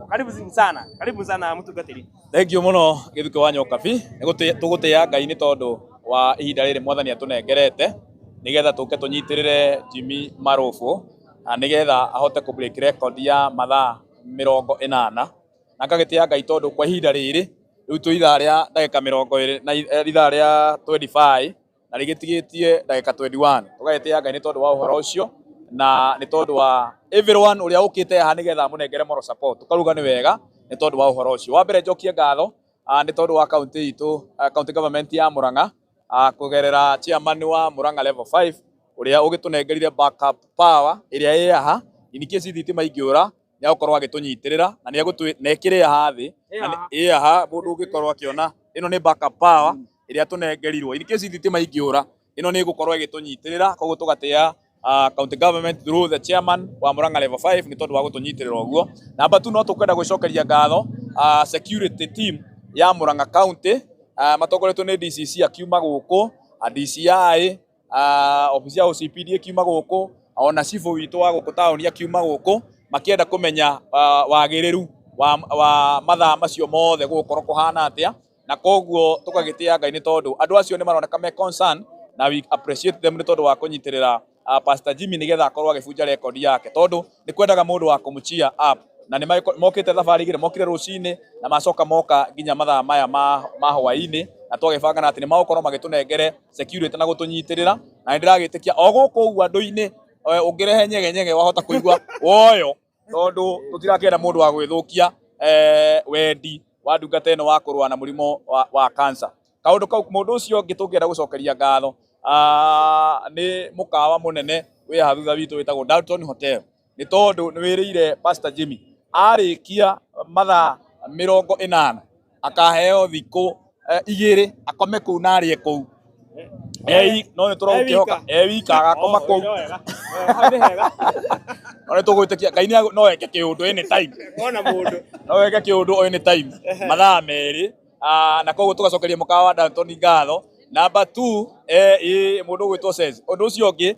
Karibu sana mutungatiri. Thank you muno githuke wa Nyokabi tugutia Ngai ni tondu wa ihinda riri mwathani atunengerete nigetha tuke tunyitirire Jimmy Marofu nigetha ahote ku break record ya mathaa 40 na ngagitia Ngai tondu kwa ihinda riri riu tu ithaa ria ndagika 20 na ithaa ria 25 na rigitigitie ndagika 21 tugagitia Ngai ni tondu wa uhoro ucio na ni tondu wa everyone uria ukite ha nigetha munengere moral support tukaruga ni wega ni tondu wa uhoro ucio wa mbere njokie ngatho ni tondu wa county itu county government ya Murang'a kugerera chairman wa Murang'a level 5 uria ugitunengerire backup power iria ĩ aha in case thitima ingiura ni agukorwo agitunyitirira na ni agutnekire aha thi ĩ aha mundu ungikorwo akiona ino ni backup power iria tunengerirwo in case thitima ingiura ino ni igukorwo igitunyitirira koguo tugatia county government through the chairman wa Murang'a level 5 ni tondu wa gutunyitirira uguo namba 2 no tukwenda gwicokeria ngatho security team ya Murang'a county matogoretwo ni DCC akiuma guku DCI ofisi ya OCPD akiuma guku ona chifu witu wa guku town akiuma guku makienda kumenya wagiriru wa mathaa macio mothe gukorwo kuhana atia na koguo tukagitia Ngai ni tondu andu acio ni maroneka me concern na we appreciate them ni tondu wa kunyitirira Pastor Jimmy nigetha akorwo agibunja record yake tondu ni kwendaga mundu wa kumuchia up na ni mokite thabari igire mokire rucini na macoka moka nginya mathaa maya ma hwaini na twagibanga ati ni magukorwo magitunengere security na gutunyitirira na ndiragitikia o guku ugu andu-ini ungirehe nyege wahota kuigwa woyo tondu tutirakienda mundu wa gwithukia wendi wa ndungata ino wa kurua na murimo wa cancer kaundu kau mundu ucio ngitungienda gucokeria ngatho ni mukawa munene wi hathutha witu witagwo Dalton Hotel ni tondu ni wirire Pastor Jimmy arikia mathaa 40 akaheo thiku 2 akome kuu na arie kuu no ni turokihoka wika agakoma kuu no tugwitikia Ngai no eke kiundu anytime Ona mundu no eke kiundu anytime mathaa meri na koguo tugacokeria mukawa wa Dalton ngatho namba 2 mundu gwitwo says undu ucio ungi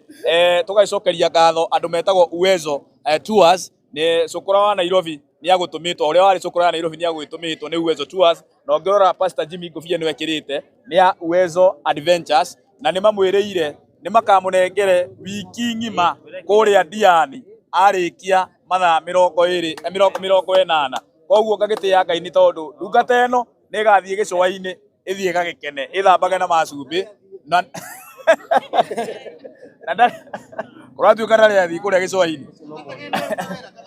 tugacokeria ngatho andu metagwo Uwezo Tours ni cukura wa Nairobi ni agutumitwo uria wari cukura wa Nairobi ni agutumitwo ni Uwezo Tours na ngirora Pastor Jimmy ngofia ni wekirite ni ya Uwezo Adventures na ni mamwiriire ni makamunengere wiki ngima kuria Diani arikia mathaa 80 koguo ngagitia Ngai ni tondu ndungata ino ni gathie gicwa-ini ithie gagikene ithambage na macumbi na uratuika ndari athi kuria gicwa-ini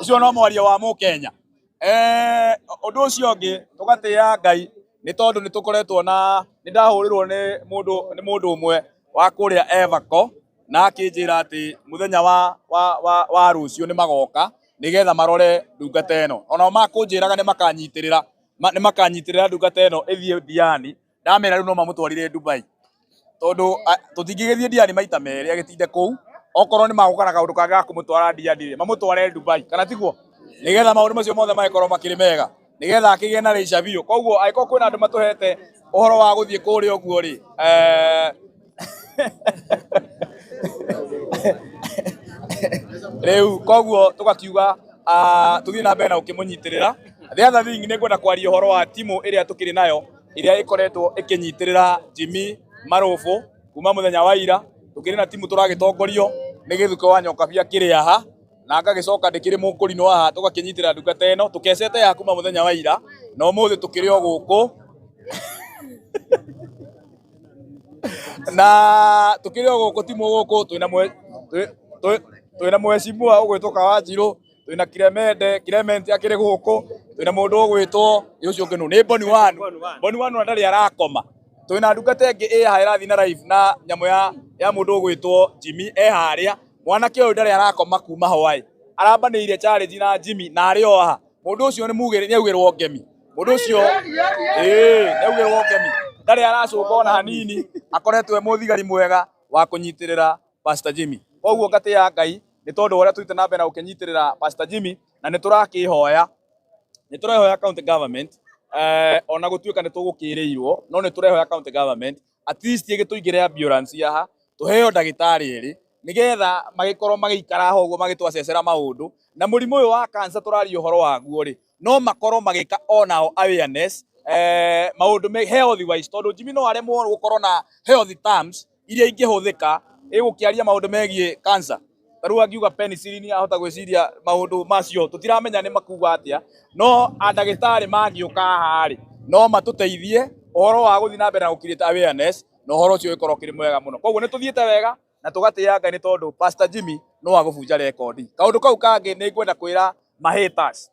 ucio no mwaria wa Mukenya undu ucio ungi tugatia Ngai ni tondu ni tukoretwo na ni ndahurirwo ni mundu umwe wa kuria Evako na akinjira ati muthenya wa rucio ni magoka nigetha marore ndungata ino ona makunjiraga ni makanyitirira ndungata ino ithie Diani ndamera riu no mamutwarire Dubai tondu tutingigithie Diani maita meri agitinde kuu okorwo ni magukana kaundu kanga kumutwara Diani mamutware Dubai kana tiguo nigetha maundu macio mothe magikorwo makiri mega nigetha akigie na reisha biu koguo aiko kwina andu matuhete uhoro wa guthie kuria uguo ri riu koguo tugakiuga tuthie na mbere na ukimunyitirira the other thing ni kwenda kwaria uhoro wa timu iria tukiri nayo iria ikoretwo ikinyitirira Jimmy Marofu kuma muthenya wa ira tukiri na timu turagitongorio ni githuke wa Nyokabi akiri aha na ngagicoka ndikiri mukurino aha tugakinyitirira ndungata ino tukecete ya kuma muthenya wa ira no muthi tukiri o guku na tukiri o guku timu guku twina mweshimua ugwitwo Wanjiru twina Clement akiri guku twina mundu ugwitwo ucio ungi ni Boni Wanu ndari arakoma twina ndungata ingi aha irathi na live na nyamu ya mundu ugwitwo Jimmy haria mwanake uyu ndari arakoma kuma hwai arambaniire challenge na Jimmy na ari o aha mundu ucio ni mugire ni augirwo ngemi mundu ucio ni augirwo ngemi ndari aracunga ona hanini akoretwe muthigari mwega wa kunyitirira Pastor Jimmy koguo ngatia Ngai ni tondu uria tuite na mbere na ukinyitirira Pastor Jimmy na ni turakihoya county government ona gutuika ni tugukirirwo no ni turehoya county government at least igituigire ambulance yaha tuheo ndagitari eri nigetha magikorwo magikara ho uguo magitwacecera maundu na murimu uyu wa cancer turario horo waguo ri no makorwo magika onao awareness maundu me health wise tondu Jimmy no aremwo gukorwo na health terms iria ingihuthika igukiaria maundu megie cancer. Taru angiuga penicillin ahota gwiciria maundu macio tutiramenya ni makuga atia, no andagitari mangiuka haari no matuteithie uhoro wa guthii na mbere na gukirita awareness no uhoro ucio ukorwo kiri mwega muno. Koguo ni tuthiete wega na tugatia Ngai ni tondu Pastor Jimmy no agubunja rekondi. Kaundu kau kangi ni ngwenda kwira mahaters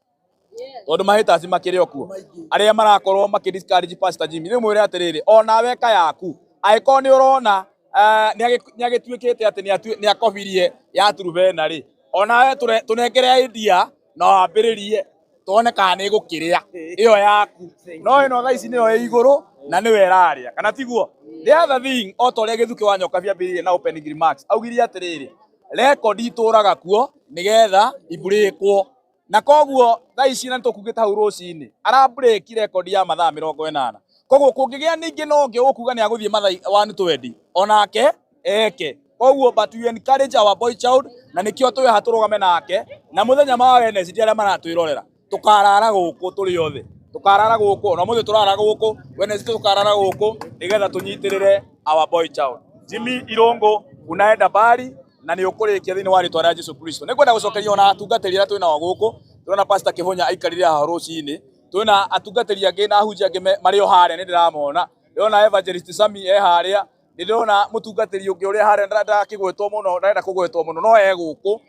tondu mahaters makiri okuo aria marakorwo makidiscourage Pastor Jimmy ni mwire atiriri ona weka yaku aiko ni urona ni agituikite ati ni akobirie ya turubena ri ona we tunengere idea no ambiririe tuone kana ni gukiria iyo yaku no ino thaa ici niyo iguru na ni weraria kana tiguo. The other thing otoria githuki wa nyoka biambiririe na opening remarks augirie atiriri record ituraga kuo nigetha ibreakwo na koguo thaa ici na tukugita hau rucini ara break record ya mathaa 80. Koguo kungigia ningi no ngi ukuga ni aguthie mathaa 120 onake eke. Koguo but we encourage our boy child na nikio twe haturugame nake na muthenya ma awareness ndiaria maratwirorera tukarara guku turi othe tukarara guku na muthe turara guku Wednesday tukarara guku nigetha tunyitirire our boy child Jimmy Irungu unaenda bari na ni ukurikia thini wa ritwa rĩa Jesu Kristo. Nikwenda gucokeria ona atungatĩri aria twina guku turona Pastor Kihonya aikarire ha rucini twina atungatĩri angi na ahunjia angi mari o haria ni ndiramona ndona Evangelist Sami haria ndona mutungatĩri ungi uria haria ndakigwetwo muno ndenda kugwetwo muno no guku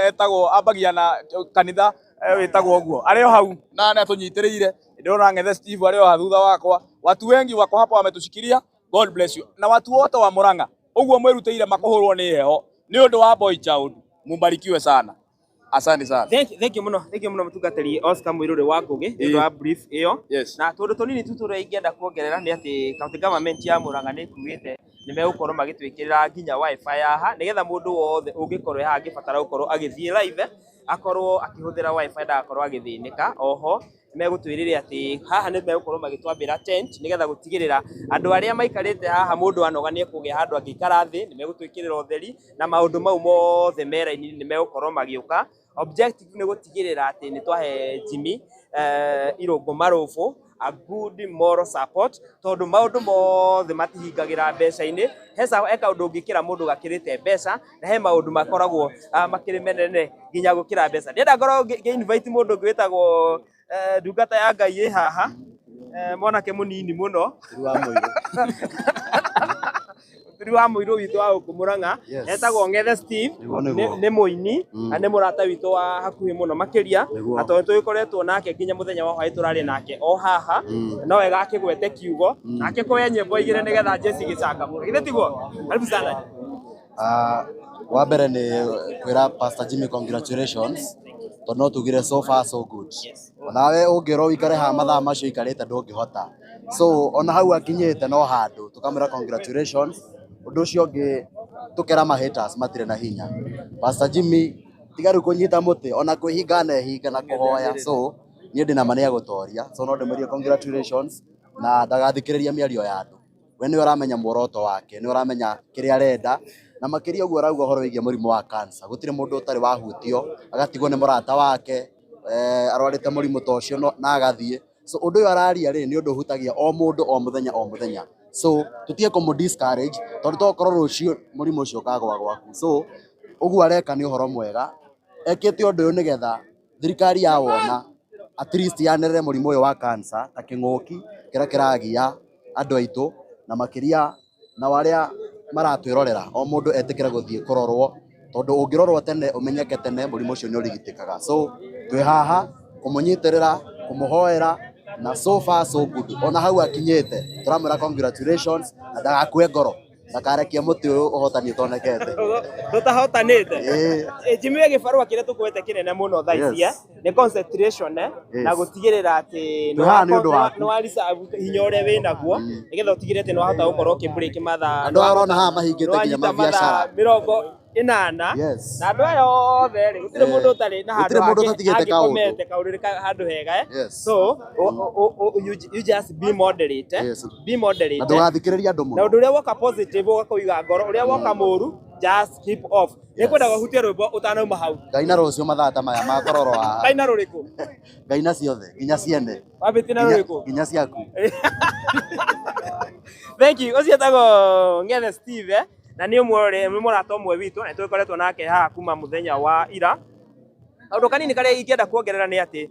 etagwo ambagia na kanitha witagwo guo ario hau na atunyitiriire ndona Ng'ethe Steve ario ha thutha wakwa watu wengi wako hapa wametushikilia. God bless you na watu wote wa Murang'a uguo mwirutĩire makuhurwo ni heho ni undu wa boy child mubarikiwe sana. Asante sana. Thank you muno mutungatĩri Oscar Muiruri wa Ngugi ndio wa brief iyo. Na tundu tunini tu turaingenda kuongerera ni ati county government ya Murang'a ni kuite ni megukorwo magitwikirira nginya wifi haha nigetha mundu wothe ungikorwo haha angibatara gukorwo agithie live akorwo akihuthira wifi ndakorwo agithinika. Oho megutwirire ati haha ni megukorwo magitwambira tent nigetha gutigirira andu aria maikarite haha mundu anoganie kugia handu angikara thi ni megutwikirira utheri na maundu mau mothe mera-ini ni megukorwo magiuka. Objective ni gutigirira ati ni twahe Jimmy Irungu Marofu a good moral support tondu maundu mothe matihingagira mbeca-ini hesa eka undu ngikira mundu gakirite mbeca na he maundu makoragwo makiri menene nginya gukira mbeca. Ndienda ngorwo invite mundu gwitagwo ndungata ya Ngai haha mwanake munini muno turi wa Muiru witu wa Murang'a etagwo Ng'ethe Steve ni muini na ni murata witu wa hakuhi muno makiria na tondu twikoretwo nake nginya muthenya wa hwaĩ turari nake o haha no wega akigwete kiugo nake kuya nyimbo igire nigetha Jesse gicangamũre githe tiguo. Karibu sana. Wa mbere ni kwira Pastor Jimmy congratulations tondu tugire so far so good. Nawe ungiro wikare ha mathaa macio ikarite ndungihota so ona hau akinyite no handu tukamira congratulations. Undu ucio ngi tukera mahaters matire na hinya. Pastor Jimmy tigaru kunyita muti ona kwihinga na hinga na kuhoya so nie ndina mania gutoria so no ndimwerie congratulations na ndagathikiriria miario ya andu. We ni uramenya muoroto wake ni uramenya kiria arenda na makiria uguo rauga horo wigie murimu wa cancer gutire mundu utari wahutio agatigwo ni murata wake arwarite murimu ta ucio na agathie so undu uyu araria ri ni undu hutagia o mundu o muthenya so tutie ko discourage tondu tokorwo rucio murimu ucio kagwa gwaku so uguo areka ni uhoro mwega ekite undu uyu nigetha thirikari ya wona at least yanerere murimu uyu wa cancer ta king'uki kira kiragia andu aitu na makiria na waria maratwirorera o mundu etikira guthie kurorwo tondu ungirorwo tene umenyeke tene murimu ucio ni urigitikaga so twi haha kumunyitirira kumuhoera na so far so good. Ona hau akinyite turamwira congratulations na ndagakue ngoro ndakarekia muti uyu uhotani tonekete tutahotanite. Jimmy gibarua kire tukwete kinene muno thaisia ni concentration na gutigirira ati no walisa hinya uria winaguo nigetha utigire ati no wahota gukorwo ki break mathaa andu arona haha mahingite nginya mabiacara 80 na andu aya othe ri gutire mundu utari na handu agikomete kaurire handu hega so you just be moderate be moderate na ndugathikiriria andu muno na undu uria woka positive ugakoiga ngoro uria woka muru just keep off. Nikwenda guhutia rwimbo utanauma hau. Ngaina rucio mathaa ta maya ma kororo haha. Ngaina ruriku? Ngaina ciothe, nginya ciene. Wambĩtie na ruriku? Nginya ciaku. Thank you. Ucio tago Ngethe Steve na nĩ mũrata ũmwe witũ na tũkoretwo nake haha kuma mũthenya wa ira. Ũndũ kanini karĩa ingĩenda kuongerera nĩ atĩ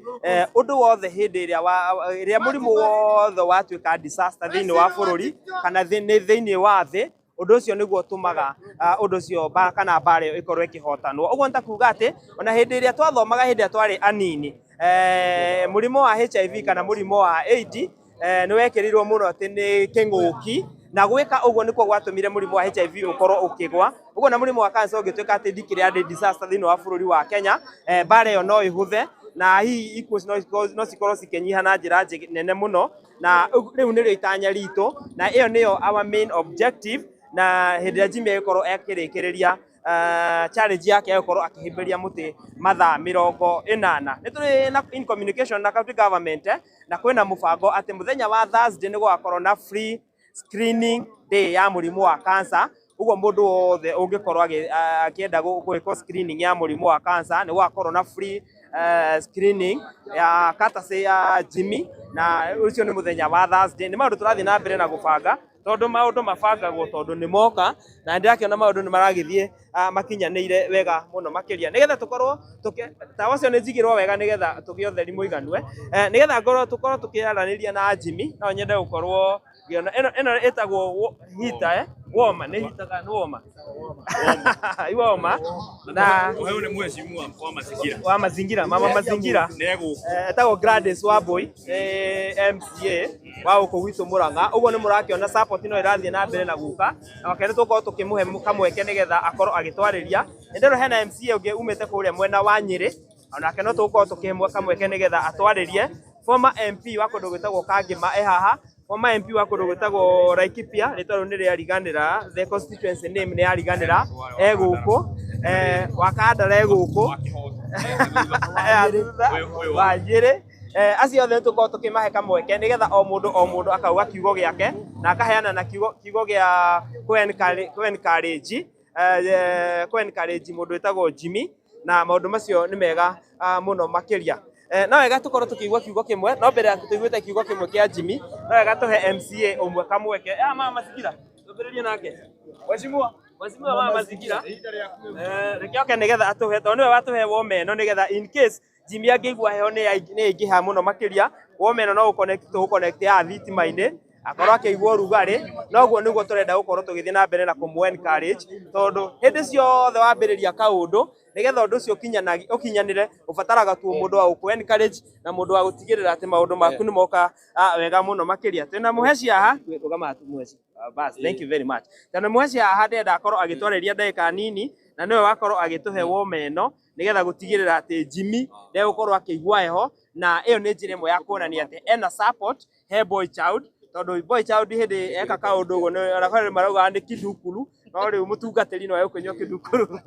ũndũ wothe hĩndĩ ĩrĩa mũrimũ wothe watuĩka disaster thĩinĩ wa bũrũri kana thĩinĩ wa thĩ, ũndũ ũcio nĩguo ũtũmaga ũndũ ũcio kana mbara ĩyo ĩkorwo ĩkĩhotanwo. Ũguo nĩ ta kuuga atĩ ona hĩndĩ ĩrĩa twathomaga hĩndĩ ĩrĩa twarĩ anini, mũrimũ wa HIV kana mũrimũ wa AIDS nĩ wekĩrirwo mũno atĩ nĩ kĩng'ũki, na gwĩka ũguo nĩkuo gwatũmire mũrimũ wa HIV ũkorwo ũkĩgwa. Ũguo na mũrimũ wa cancer ũngĩtuĩka atĩ ndikĩrĩ andĩ disaster thĩinĩ wa bũrũri wa Kenya, mbara ĩyo no ĩhũthe na hihi ikuũ no cikorwo cikĩnyiha na njĩra nene mũno, na rĩu nĩrĩo itanya ritũ na ĩyo nĩyo our main objective. Na hĩndĩ ĩrĩa Jimmy agĩkorwo akĩrĩkĩrĩria challenge yake agĩkorwo akĩhĩmbĩria mũtĩ mathaa 40. Nĩ tũrĩ na in communication na county government na kwĩna mũbango atĩ mũthenya wa Thursday nĩ gũgakorwo na free screening day ya mũrimũ wa cancer. Ũguo mũndũ wothe ũngĩkorwo akĩenda gwĩkwo screening ya mũrimũ wa cancer nĩ gũgakorwo na free screening ya courtesy ya Jimmy, na ũcio nĩ mũthenya wa Thursday. Nĩ maũndũ tũrathiĩ na mbere na gũbanga tondũ maũndũ mabangagwo tondũ nĩ moka, na ndĩrakĩona maũndũ nĩ maragĩthiĩ makinyanĩire wega mũno makĩria, nĩgetha tũkorwo tawa cio nĩ njigĩrwo wega nĩgetha tũgĩe ũtheri mũiganu, nĩgetha tũkorwo tũkĩaranĩria na Jimmy. No nyende gũkorwo ĩno ĩtagwo hita woma, nĩ hitaga nĩ woma iwoma na Huyu ni mheshimiwa wa mazingira mama mazingira etagwo Gladys Wambui MCA wa gũkũ gwitũ Mũrang'a. Ũguo nĩ mũrakĩona support no ĩrathiĩ na mbere na guka, na wakene tũkorwo tũkĩmũhe kamweke nĩgetha akorwo agĩtwarĩria. Nĩndĩrona hena MCA ũngĩ umĩte kũrĩa mwena wa Nyĩrĩ, onake no tũkorwo tũkĩmũhe kamweke nĩgetha atwarĩrie. Former MP wa kũndũ gwĩtagwo Kangĩma haha, former MP wa kũndũ gwĩtagwo Laikipia, rĩtwa rĩu nĩ rĩariganĩra, the constituency name nĩ yariganĩra, gũkũ wa Kandara gũkũ wa Nyĩrĩ. Acio othe tũkorwo tũkĩmahe kamweke nĩgetha o mũndũ akauga kiugo gĩake na akaheana na kiugo gĩa encourage mũndũ wĩtagwo Jimmy, na maũndũ macio nĩ mega mũno makĩria. No wega tũkorwo tũkĩigua kiugo kĩmwe, no mbere ya tũiguĩte kiugo kĩmwe kĩa Jimmy, no wega tũhe MCA ũmwe kamweke. Mama mazingira tũambĩrĩrie nake mheshimiwa mama mazingira reke oke nĩgetha atũhe, tondũ nĩwe watũhe womeno nĩgetha in case Jimmy angĩigua heho nĩ aingĩha mũno makĩria, womeno no gũconnect ya thitima-inĩ akorwo akĩigua ũrugarĩ. Noguo nĩguo tũrenda gũkorwo tũgĩthiĩ na mbere na kũmũ encourage, tondũ hĩndĩ ciothe wambĩrĩria kaũndũ nĩgetha ũndũ ũcio ũkinyanĩre ũbataraga tu mũndũ wa gũkũ encourage na mũndũ wa gũtigĩrĩra atĩ maũndũ maku nĩ moka wega mũno makĩria. Twĩna mũheci haha, rũgama tu mũheci. Bas, thank you very much. Tena mũheci haha ndĩrenda akorwo agĩtwarĩria ndagĩka nini, na nĩwe wakorwo agĩtũhe womeno nĩgetha gũtigĩrĩra atĩ Jimmy ndegũkorwo akĩigua heho, na ĩyo nĩ njĩra ĩmwe ya kuonania atĩ ena support he boy child, tondũ boy child hĩndĩ eka kaũndũ ũguo nĩ marauga nĩ kĩndukuru, no rĩu mũtungatĩri no egũkĩnyua kĩndukuru.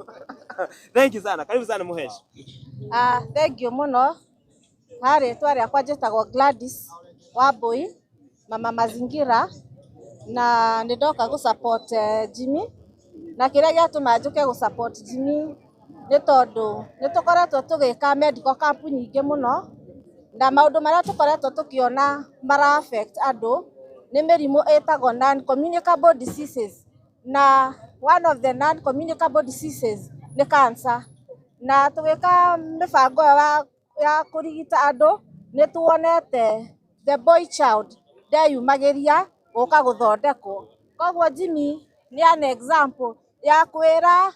Thank you sana, karibu sana mũheci. Thank you mũno. Harĩ rĩtwa rĩakwa njĩtagwo Gladys Wambui, mama mazingira, na nĩ ndoka gũsupport Jimmy, na kĩrĩa gĩatũma njũke gũsupport Jimmy nĩ tondũ nĩ tũkoretwo tũgĩka medical camp nyingĩ mũno, na maũndũ marĩa tũkoretwo tũkĩona mara affect andũ nĩ mĩrimũ ĩtagwo non-communicable diseases, na one of the non-communicable diseases nĩ cancer. Na tũgĩka mĩbango ya kũrigita andũ nĩ tuonete the boy child ndeyumagĩria gũka gũthondekwo. Koguo Jimmy nĩ an example ya kwĩra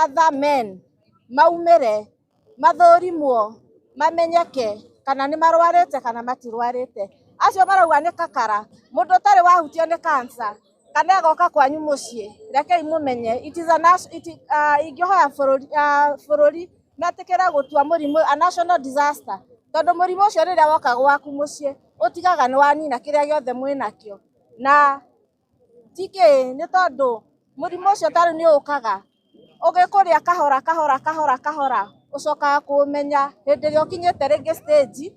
other men maumĩre mathũrimwo mamenyeke kana nĩ marwarĩte kana matirwarĩte. Acio marauga nĩ kakara, mũndũ ũtarĩ wahutio nĩ cancer kana agoka kwanyu mũciĩ, rekei mũmenye ingĩhoya bũrũri metĩkĩre gũtua mũrimũ a national disaster, tondũ mũrimũ ũcio rĩrĩa woka gwaku mũciĩ ũtigaga nĩ wanina kĩrĩa gĩothe mwĩnakĩo. Na tikĩ nĩ tondũ mũrimũ ũcio tarĩ nĩ ũkaga ũgĩkũrĩa kahora ũcokaga kũmenya hĩndĩ ĩrĩa ũkinyĩte rĩngĩ stage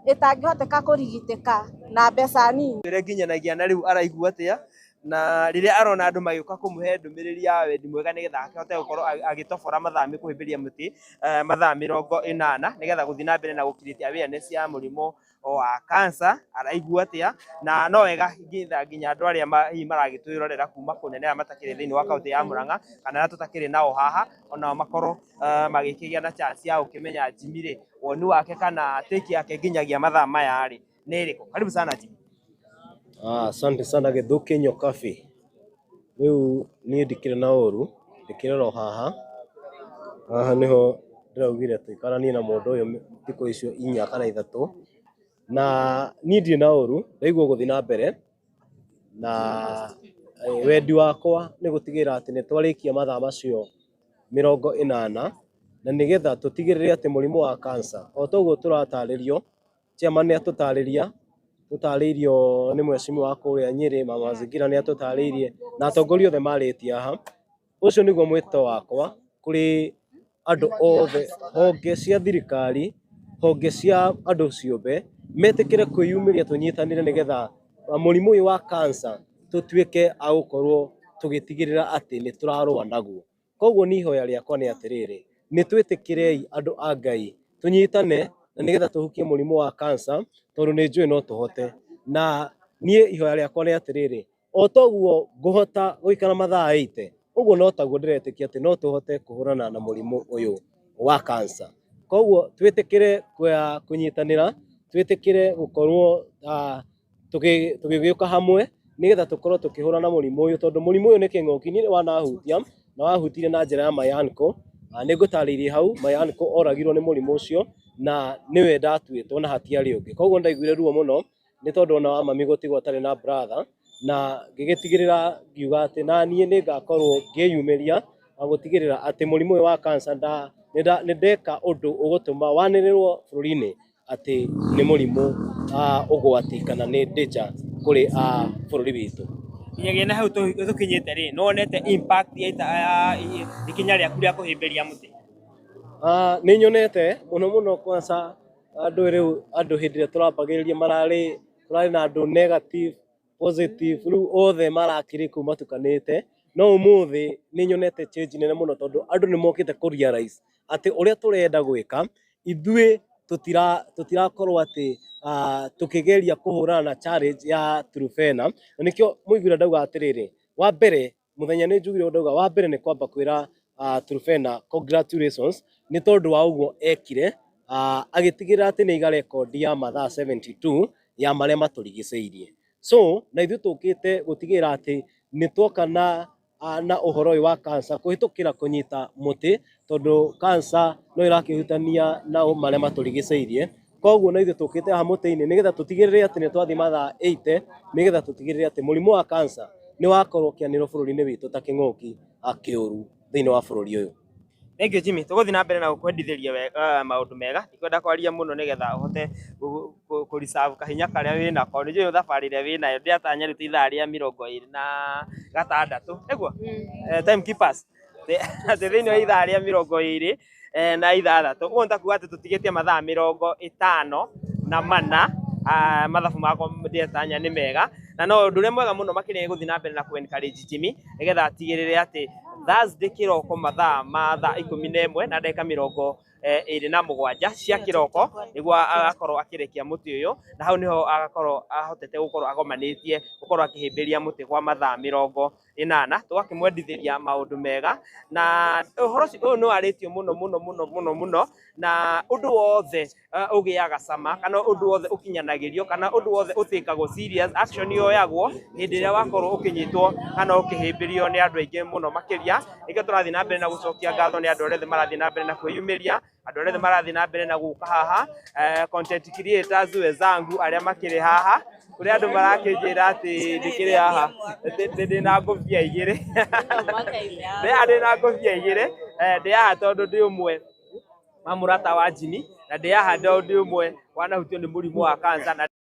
ĩtangĩhoteka kũrigitĩka na mbeca nini. Nginyanagia na rĩu araigua atĩa na riria arona andu magiuka kumuhe ndumiriri ya wendi mwega nigetha ahote gukorwo agitobora mathami kuhimbiria muti mathaa 40 nigetha guthii na mbere na gukiritia awareness ya murimu wa cancer araigua atia na no wega nginya andu aria maragitwirorera kuma kunene aria matakiri thiini wa kaunti ya Murang'a kana tutakiri nao haha ona makorwo magikigia na chance ya ukimenya Jimmy ri woni wake kana take yake nginyagia mathaa maya ri niriko. Karibu sana Jimmy. Asante sana Githuki Nyokabi. Riu ni ndikire na uru ndikirero haha niho ndiraugire tuikaranie na mundu uyu thiko icio 4 kana 3 na ni ndi na uru ndaigua guthi na mbere na wendi wakwa ni gutigira ati ni twarikia mathaa macio 40 na nigetha tutigirire ati murimu wa cancer o toguo turataririo chairman ni atutariria tutariirio ni mwecimu wa kuria Nyeri Mama Mazingira ni atutariirie na atongoria othe maritie haha. Ucio niguo mwito wakwa kuri andu othe honge cia thirikari honge cia andu ciothe metikire kwiyumiria tunyitanire nigetha murimu uyu wa cancer tutuike a gukorwo tugitigirira ati ni turarua naguo. Koguo ni ihoya riakwa ni atiriri ni twitikirei andu a Ngai tunyitane na nigetha tuhukie murimu wa cancer tondu ni njui no tuhote na nie ihoya riakwa ni atiriri o toguo nguhota guikara mathaa 80 uguo no taguo ndiretikia ati no tuhote kuhurana na murimu uyu wa cancer. Koguo twitikire kunyitanira twitikire gukorwo tugigiuka hamwe nigetha tukorwo tukihurana na murimu uyu tondu murimu uyu ni king'oki ni wanahutia na wahutire na njira ya mayanko ni ngutaririe hau mayanko oragirwo ni murimu ucio na niwe ndatuitwo na hatiari ungi. Koguo ndaiguire ruo muno ni tondu ona wa mami gutigwo tari na brother na ngigitigirira ngiuga ati na nie ni ngakorwo ngiyumiria gutigirira ati murimu wa cancer ni ndeka undu ugutuma wanirirwo bururi-ini ati ni murimu ugwati kana ni danger kuri bururi witu. Nyagia na hau tukinyite ri no onete impact ya ikinya riaku ria kuhimbiria muti. Ni nyonete muno kwanza andu hindire turambagiriria turari na andu negative positive riu othe marakiri kuma tukanite no umuthi ni nyonete change nene muno tondu andu ni mokite ku realize ati uria turenda gwika ithui tutirakorwo ati tukigeria kuhurana na challenge ya Trufena na nikio muiguira ndauga atiriri wa mbere muthenya ni njugire ndauga wa mbere ni kwamba kwira Trufena congratulations ni tondu wa uguo ekire agitigira ati ni iga record ya mathaa 72 ya maria maturigiceirie. So na ithu tukite gutigira ati ni twoka na uhoro wa cancer kuhitukira kunyita muti tondu cancer no irakihutania na maria maturigiceirie. Koguo na ithu tukite ha muti-ini nigetha tutigirire ati ni twathi mathaa 80 nigetha tutigirire ati murimu wa cancer ni wakorwo kianiro bururi-ini witu ta king'oki akiuru thiini wa bururi uyu. Thank you Jimmy. Tuguthi na mbere na gukwendithiria maundu mega. Ikwenda kwaria muno nigetha uhote ku reserve kahinya karia wina ko ni njui thabari ria wina yo ndiatanya ruti ithaa ria 26 niguo time keepers thiini wa ithaa ria 20 na 6 uguo ntakuga ati tutigitie mathaa 54 mathabu makwa ndiatanya ni mega na no undu ria mwega muno makiri guthi na mbere na ku encourage Jimmy nigetha atigirire ati Thursday kiroko mathaa ma thaa 11 na ndagika 27 cia kiroko niguo agakorwo akirekia muti uyu na hau niho agakorwo ahotete gukorwo agomanitie gukorwo akihimbiria muti kwa mathaa 40 tugakimwendithiria maundu mega na uhoro uyu no aritio muno na undu wothe ugiaga sama kana undu wothe ukinyanagirio kana undu wothe utikagwo serious action yoyagwo hindi ria wakorwo ukinyitwo kana ukihimbirio ni andu aingi muno makiria ike turathi na mbere na gucokia ngatho ni andu othe marathi na mbere na kwiyumiria andu othe marathi na mbere na guka haha content creators wezangu aria makiri haha kuri andu marakinjira ati ndikiri haha ndi na ngobia igiri ndi na ngobia igiri ndi haha tondu ndi umwe mamurata wa Jimmy na ndi haha ndi umwe wanahutio ni murimu wa cancer.